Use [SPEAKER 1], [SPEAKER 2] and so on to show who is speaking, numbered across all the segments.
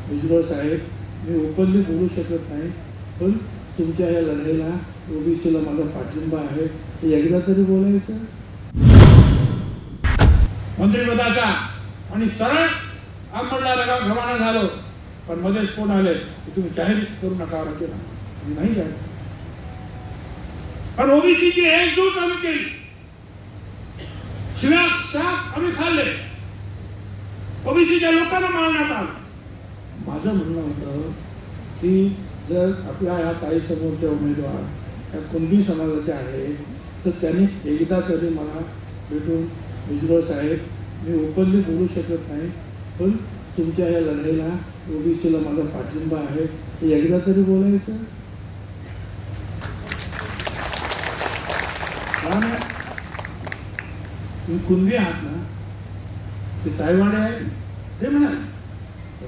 [SPEAKER 1] भुजबळ साहेब, मी openly बोलू शकत नाही, पण तुमच्या या लढाईला ओबीसीला माझा पाठिंबा आहे हे एकदा तरी बोलायचं. मंत्रिपदाचा आणि सरळ अंमलला रवाना झालो, पण मध्येच फोन आले की तुम्ही जाहीर करू नका केला. नाही जाहीर, पण ओबीसीची एकजूट आम्ही केली, शिव्या शाप आम्ही खाल्ले, ओबीसीच्या लोकांना मारण्यात आलं. माझं म्हणणं होतं की जर आपल्या या काही समोरच्या उमेदवार या कुणबी समाजाचे आहेत तर त्यांनी एकदा तरी मला भेटून, भुजबळ साहेब, मी ओपनली बोलू शकत नाही, पण तुमच्या या लढाईला ओबीसीला माझा पाठिंबा आहे हे एकदा तरी बोलायचं. तुम्ही कुणबी आहात ना, ते ताईवाडे आहे ते म्हणाल,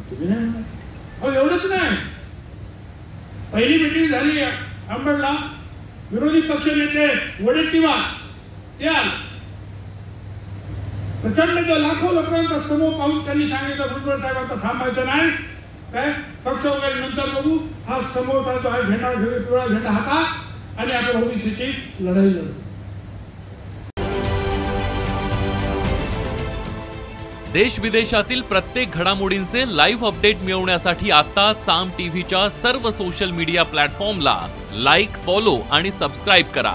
[SPEAKER 1] तुम्ही नाही म्हणाल. अहो एवढंच नाही, पहिली मीटिंग झाली अंबडला, विरोधी पक्ष नेते वडेट्टीवार ते आले, प्रचंड लाखो लोकांचा समूह पाहून त्यांनी सांगितलं भुजबळ साहेबांचा थांबायचं नाही, काय पक्ष वगैरे नंतर बघू, हा समोरचा जो आहे झेंडा पिवळा झेंडा हातात आणि आपण ओबीसीची लढाई लढू.
[SPEAKER 2] देश विदेशातील प्रत्येक घडामोडींचे लाईव्ह अपडेट मिळवण्यासाठी आता साम टीव्हीच्या सर्व सोशल मीडिया प्लॅटफॉर्मला लाईक, फॉलो आणि सबस्क्राईब करा.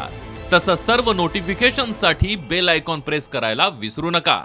[SPEAKER 2] तसंच सर्व नोटिफिकेशनसाठी बेल आयकॉन प्रेस करायला विसरू नका.